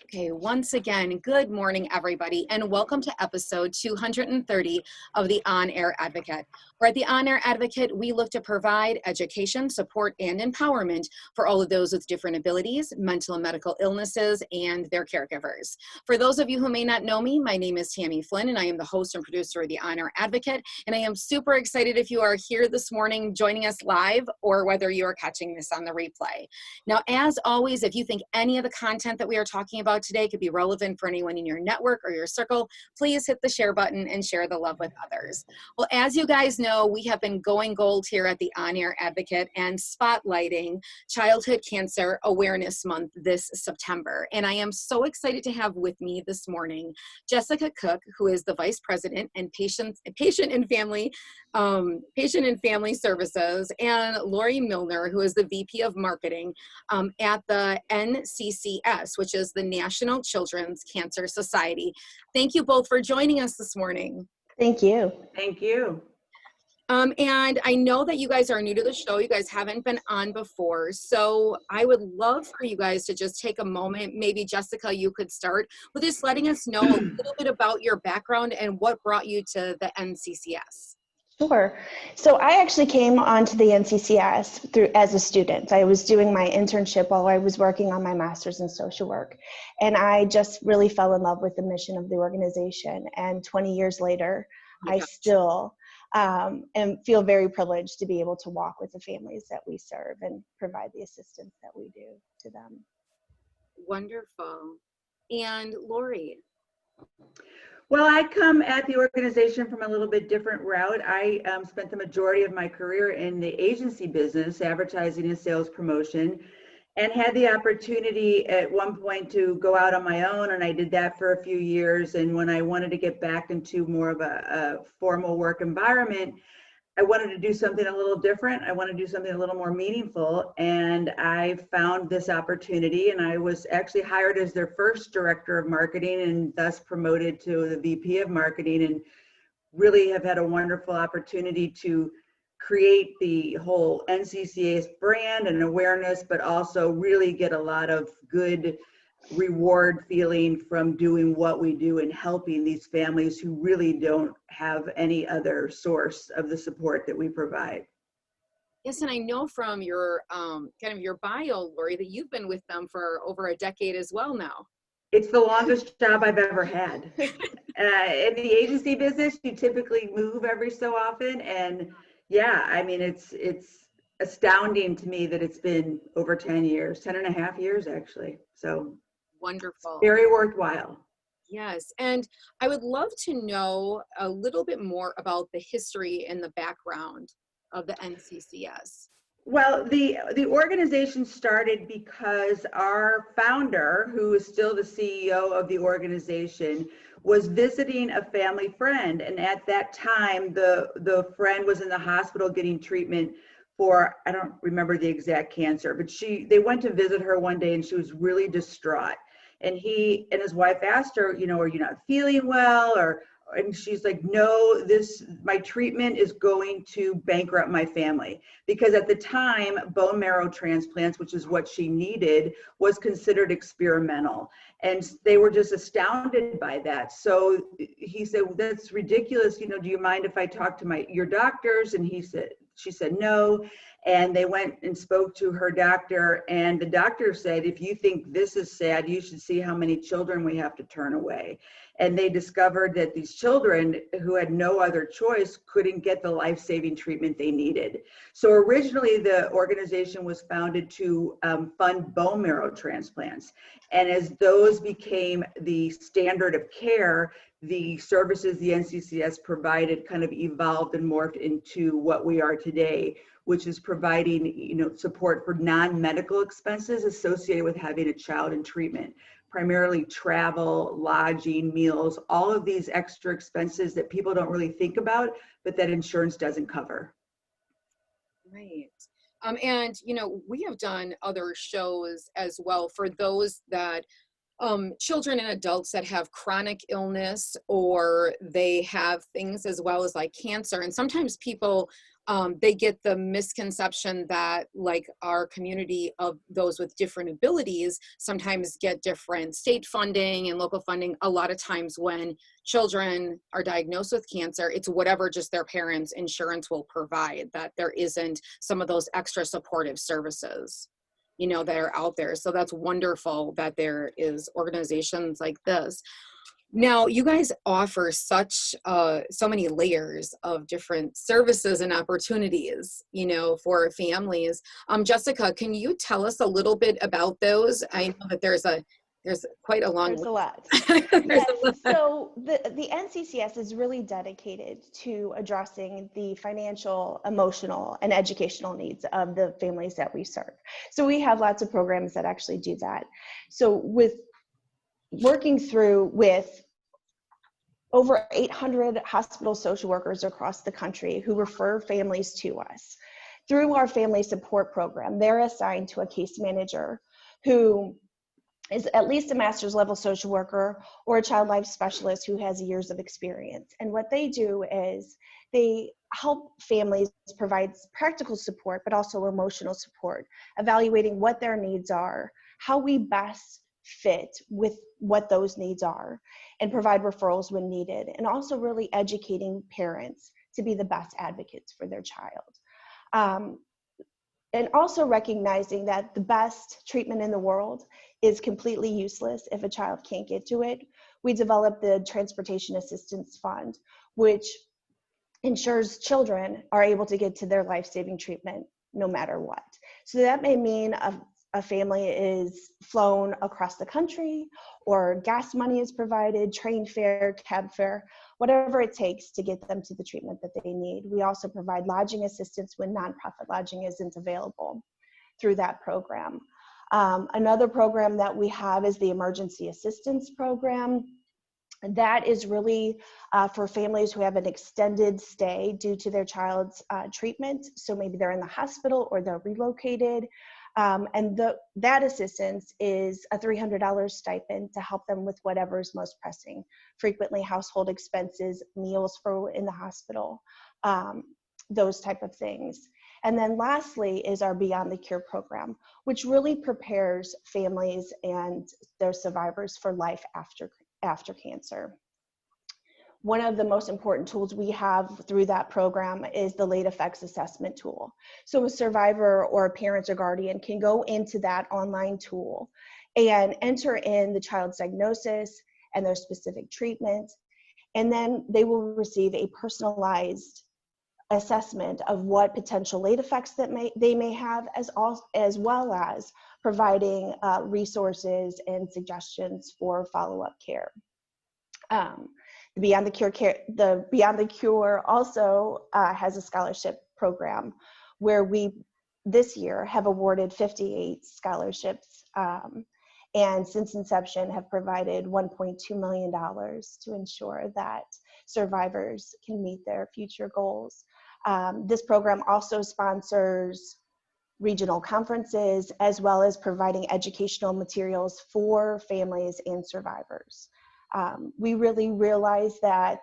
Okay, once again, good morning, everybody, and welcome to episode 230 of the On Air Advocate. Where at the On Air Advocate, we look to provide education, support, and empowerment for all of those with different abilities, mental and medical illnesses, and their caregivers. For those of you who may not know me, my name is Tammy Flynn, and I am the host and producer of the On Air Advocate, and I am super excited if you are here this morning joining us live or whether you are catching this on the replay. Now, as always, if you think any of the content that we are talking about today could be relevant for anyone in your network or your circle, please hit the share button and share the love with others. Well, as you guys know, we have been going gold here at the On Air Advocate and spotlighting Childhood Cancer Awareness Month this September. And I am so excited to have with me this morning Jessica Cook, who is the Vice President and Patient and Family Services, and Lori Millner, who is the VP of Marketing at the NCCS, which is the National Children's Cancer Society. Thank you both for joining us this morning. Thank you. Thank you. And I know that you guys are new to the show. You guys haven't been on before. So I would love for you guys to just take a moment. Maybe Jessica, you could start with just letting us know a little bit about your background and what brought you to the NCCS. Sure. So I actually came onto the NCCS as a student. I was doing my internship while I was working on my master's in social work. And I just really fell in love with the mission of the organization. And 20 years later, I still and feel very privileged to be able to walk with the families that we serve and provide the assistance that we do to them. Wonderful. And Lori? Well, I come at the organization from a little bit different route. I spent the majority of my career in the agency business, advertising and sales promotion, and had the opportunity at one point to go out on my own, and I did that for a few years. And when I wanted to get back into more of a formal work environment, I wanted to do something a little different. I wanted to do something a little more meaningful. And I found this opportunity, and I was actually hired as their first director of marketing and thus promoted to the VP of marketing, and really have had a wonderful opportunity to create the whole NCCS brand and awareness, but also really get a lot of good reward feeling from doing what we do and helping these families who really don't have any other source of the support that we provide. Yes, and I know from your kind of your bio, Lori, that you've been with them for over a decade as well now. It's the longest job I've ever had. In the agency business, you typically move every so often, and yeah, I mean, it's astounding to me that it's been over 10 years, 10 and a half years actually. So wonderful. Very worthwhile. Yes, and I would love to know a little bit more about the history and the background of the NCCS. Well, the organization started because our founder, who is still the CEO of the organization, was visiting a family friend. And at that time, the friend was in the hospital getting treatment for, I don't remember the exact cancer, but they went to visit her one day and she was really distraught. And he and his wife asked her, are you not feeling well? And she's like, no, my treatment is going to bankrupt my family. Because at the time, bone marrow transplants, which is what she needed, was considered experimental. And they were just astounded by that. So he said, well, that's ridiculous. Do you mind if I talk to your doctors? And she said no. And they went and spoke to her doctor, and the doctor said, if you think this is sad, you should see how many children we have to turn away. And they discovered that these children who had no other choice couldn't get the life-saving treatment they needed. So originally the organization was founded to fund bone marrow transplants. And as those became the standard of care, the services the NCCS provided kind of evolved and morphed into what we are today, which is providing, support for non-medical expenses associated with having a child in treatment, primarily travel, lodging, meals, all of these extra expenses that people don't really think about, but that insurance doesn't cover. Right. And, we have done other shows as well for those that children and adults that have chronic illness, or they have things as well as like cancer. And sometimes people they get the misconception that like our community of those with different abilities sometimes get different state funding and local funding. A lot of times when children are diagnosed with cancer, it's whatever just their parents' insurance will provide, that there isn't some of those extra supportive services, you know, that are out there. So that's wonderful that there is organizations like this. Now, you guys offer such so many layers of different services and opportunities, you know, for families. Jessica, can you tell us a little bit about those? I know that there's quite a long There's a lot. there's Yes. a lot. So the NCCS is really dedicated to addressing the financial, emotional, and educational needs of the families that we serve. So we have lots of programs that actually do that. So with working through with over 800 hospital social workers across the country who refer families to us. Through our family support program, they're assigned to a case manager who is at least a master's level social worker or a child life specialist who has years of experience. And what they do is they help families provide practical support, but also emotional support, evaluating what their needs are, how we best fit with what those needs are, and provide referrals when needed, and also really educating parents to be the best advocates for their child. And also recognizing that the best treatment in the world is completely useless if a child can't get to it. We developed the Transportation Assistance Fund, which ensures children are able to get to their life-saving treatment no matter what. So that may mean a family is flown across the country, or gas money is provided, train fare, cab fare, whatever it takes to get them to the treatment that they need. We also provide lodging assistance when nonprofit lodging isn't available through that program. Another program that we have is the Emergency Assistance Program. That is really for families who have an extended stay due to their child's treatment. So maybe they're in the hospital or they're relocated. And that assistance is a $300 stipend to help them with whatever is most pressing, frequently household expenses, meals for in the hospital, those type of things. And then lastly is our Beyond the Cure program, which really prepares families and their survivors for life after cancer. One of the most important tools we have through that program is the late effects assessment tool. So a survivor or a parent or guardian can go into that online tool and enter in the child's diagnosis and their specific treatment, and then they will receive a personalized assessment of what potential late effects that they may have, as well as providing resources and suggestions for follow-up care. The Beyond the Cure also has a scholarship program where we this year have awarded 58 scholarships, and since inception have provided $1.2 million to ensure that survivors can meet their future goals. This program also sponsors regional conferences, as well as providing educational materials for families and survivors. We really realize that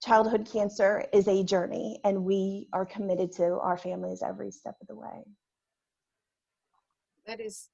childhood cancer is a journey, and we are committed to our families every step of the way. There's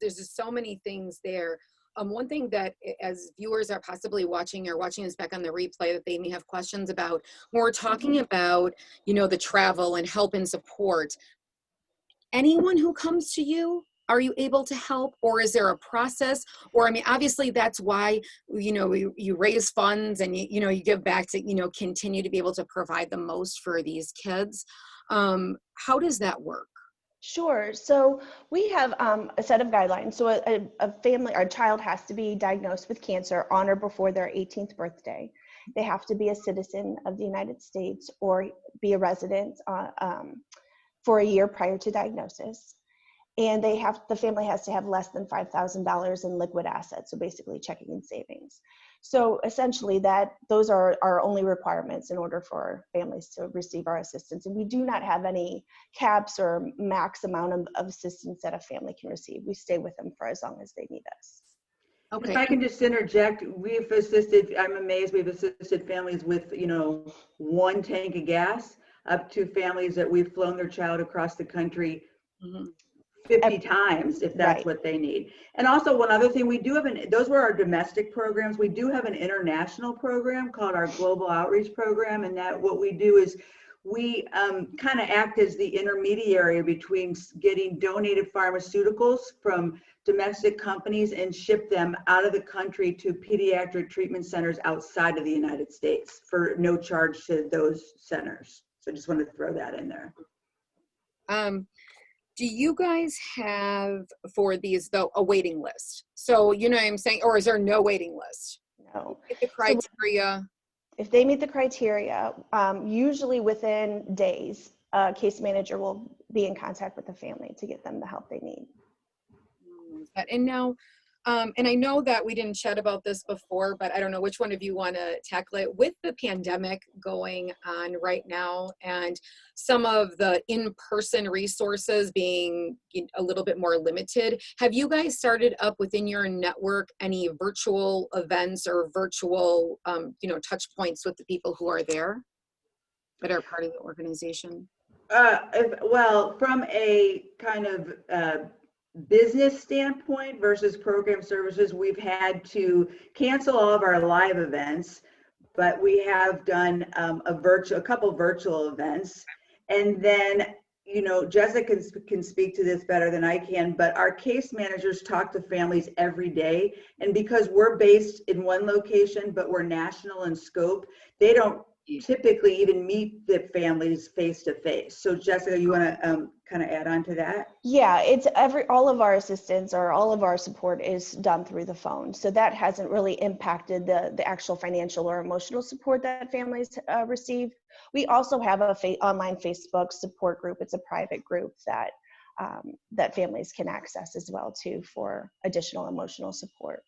just so many things there. One thing that as viewers are possibly watching or watching this back on the replay that they may have questions about, when we're talking about, you know, the travel and help and support, anyone who comes to you, are you able to help, or is there a process? Or, I mean, obviously that's why, you know, you raise funds and you know, you give back to, you know, continue to be able to provide the most for these kids. How does that work? Sure. So we have a set of guidelines. So a family or a child has to be diagnosed with cancer on or before their 18th birthday. They have to be a citizen of the United States or be a resident for a year prior to diagnosis. And the family has to have less than $5,000 in liquid assets, so basically checking and savings. So essentially those are our only requirements in order for families to receive our assistance. And we do not have any caps or max amount of assistance that a family can receive. We stay with them for as long as they need us. Okay. If I can just interject, I'm amazed we've assisted families with, you know, one tank of gas. up to families that we've flown their child across the country Mm-hmm. 50 times if that's Right. what they need. And also one other thing, we do have those were our domestic programs. We do have an international program called our Global Outreach Program. And that what we do is we kind of act as the intermediary between getting donated pharmaceuticals from domestic companies and ship them out of the country to pediatric treatment centers outside of the United States for no charge to those centers. So I just wanted to throw that in there. Do you guys have for these though a waiting list? So you know what I'm saying, or is there no waiting list? No. The criteria. If they meet the criteria, usually within days, a case manager will be in contact with the family to get them the help they need. And now, and I know that we didn't chat about this before, but I don't know which one of you want to tackle it. With the pandemic going on right now and some of the in-person resources being a little bit more limited, have you guys started up within your network any virtual events or virtual, touch points with the people who are there that are part of the organization? Well, from a kind of business standpoint versus program services, we've had to cancel all of our live events, but we have done a couple virtual events. And then, Jessica can speak to this better than I can, but our case managers talk to families every day. And because we're based in one location, but we're national in scope, they don't typically even meet the families face to face. So Jessica, you want to kind of add on to that? Yeah, it's all of our assistance or all of our support is done through the phone. So that hasn't really impacted the actual financial or emotional support that families receive. We also have a online Facebook support group. It's a private group that that families can access as well too for additional emotional support.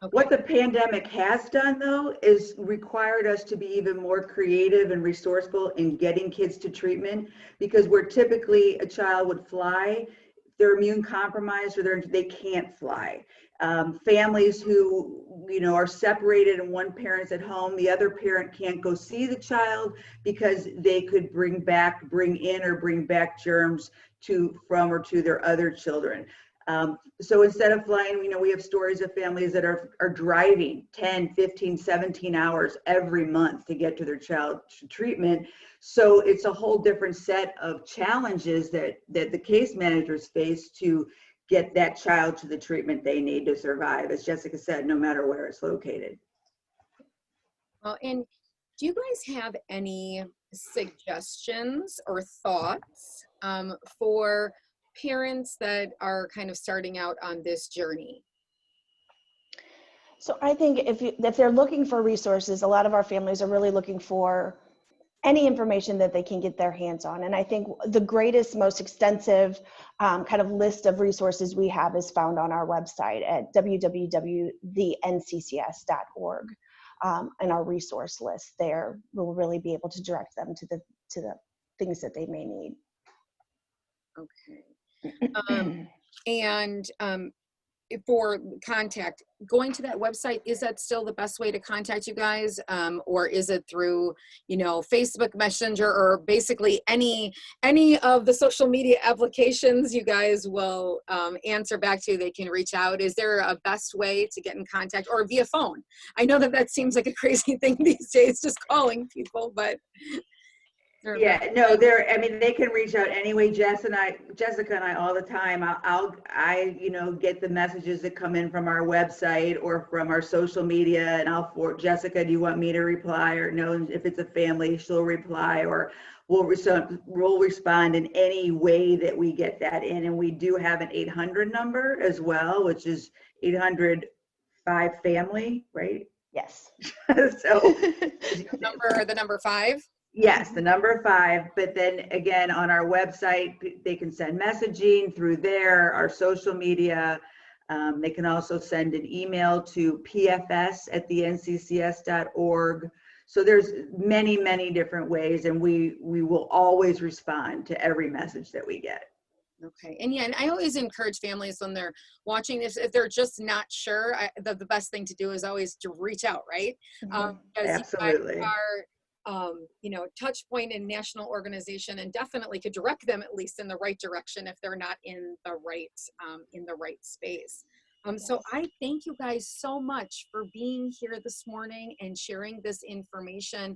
Okay. What the pandemic has done, though, is required us to be even more creative and resourceful in getting kids to treatment, because where typically a child would fly, they're immune compromised or they can't fly. Families who, are separated and one parent's at home, the other parent can't go see the child because they could bring in or bring back germs from or to their other children. So instead of flying, we have stories of families that are driving 10, 15, 17 hours every month to get to their child treatment. So it's a whole different set of challenges that the case managers face to get that child to the treatment they need to survive, as Jessica said, no matter where it's located. Well, and do you guys have any suggestions or thoughts for parents that are kind of starting out on this journey? So I think if they're looking for resources, a lot of our families are really looking for any information that they can get their hands on. And I think the greatest, most extensive kind of list of resources we have is found on our website at www.thenccs.org. And our resource list there will really be able to direct them to the things that they may need. Okay. And for contact, going to that website, is that still the best way to contact you guys? Or is it through, Facebook Messenger or basically any of the social media applications you guys will answer back to? They can reach out. Is there a best way to get in contact, or via phone? I know that seems like a crazy thing these days, just calling people, but yeah, no, they can reach out anyway. Jessica and I all the time. I get the messages that come in from our website or from our social media, and I'll forward Jessica, do you want me to reply? Or no, if it's a family, she'll reply, or we'll respond in any way that we get that in. And we do have an 800 number as well, which is 800-5-FAMILY, right? Yes. So the number 5. Yes, the number 5, but then again, on our website, they can send messaging through there, our social media. They can also send an email to pfs@thenccs.org. So there's many, many different ways, and we will always respond to every message that we get. Okay. And yeah, and I always encourage families when they're watching this, if they're just not sure, the best thing to do is always to reach out, right? Absolutely. You guys are touch point and national organization, and definitely could direct them at least in the right direction if they're not in the right space. So I thank you guys so much for being here this morning and sharing this information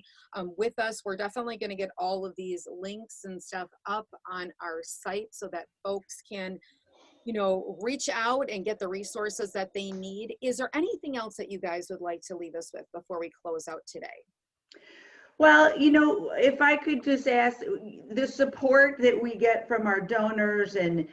with us. We're definitely going to get all of these links and stuff up on our site so that folks can, reach out and get the resources that they need. Is there anything else that you guys would like to leave us with before we close out today? Well, if I could just ask, the support that we get from our donors and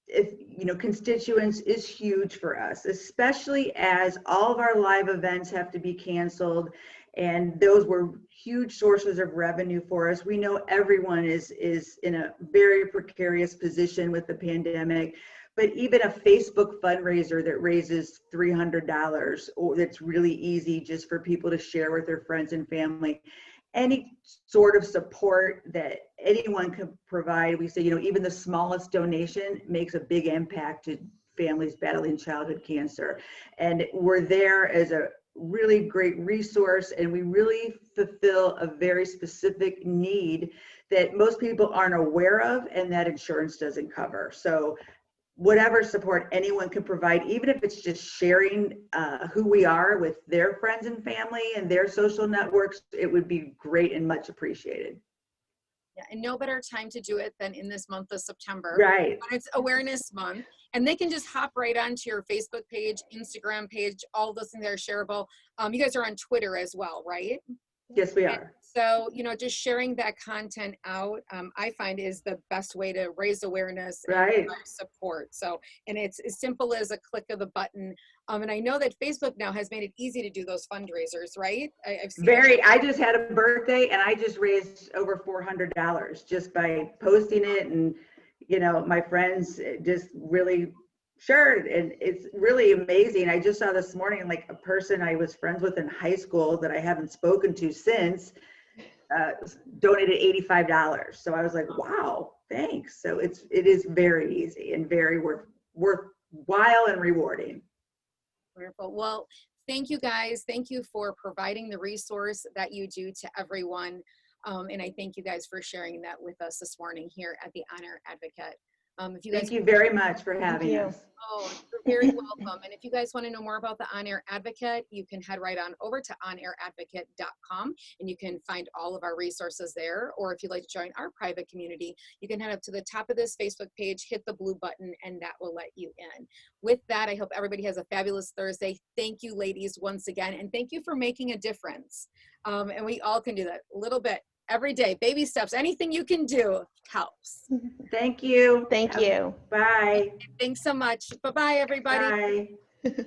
if constituents is huge for us, especially as all of our live events have to be canceled, and those were huge sources of revenue for us. We know everyone is in a very precarious position with the pandemic. But even a Facebook fundraiser that raises $300, or that's really easy just for people to share with their friends and family, any sort of support that anyone can provide, we say, even the smallest donation makes a big impact to families battling childhood cancer. And we're there as a really great resource, and we really fulfill a very specific need that most people aren't aware of and that insurance doesn't cover. So whatever support anyone can provide, even if it's just sharing who we are with their friends and family and their social networks, it would be great and much appreciated. Yeah, and no better time to do it than in this month of September. Right. When it's Awareness Month, and they can just hop right onto your Facebook page, Instagram page, all those things that are shareable. You guys are on Twitter as well, right? Yes, we are. So, just sharing that content out, I find is the best way to raise awareness and support. So, and it's as simple as a click of the button. And I know that Facebook now has made it easy to do those fundraisers, right? I've seen I just had a birthday and I just raised over $400 just by posting it. And, my friends just really Sure, and it's really amazing. I just saw this morning, like a person I was friends with in high school that I haven't spoken to since, donated $85. So I was like, wow, thanks. So it is very easy and very worthwhile and rewarding. Wonderful. Well, thank you guys. Thank you for providing the resource that you do to everyone. And I thank you guys for sharing that with us this morning here at the On Air Advocate. Thank you very much for having us. Oh, you're very welcome. And if you guys want to know more about the On Air Advocate, you can head right on over to onairadvocate.com and you can find all of our resources there. Or if you'd like to join our private community, you can head up to the top of this Facebook page, hit the blue button, and that will let you in. With that, I hope everybody has a fabulous Thursday. Thank you, ladies, once again. And thank you for making a difference. And we all can do that a little bit. Every day, baby steps, anything you can do helps. Thank you. Thank you. Bye. Thanks so much. Bye-bye, everybody. Bye.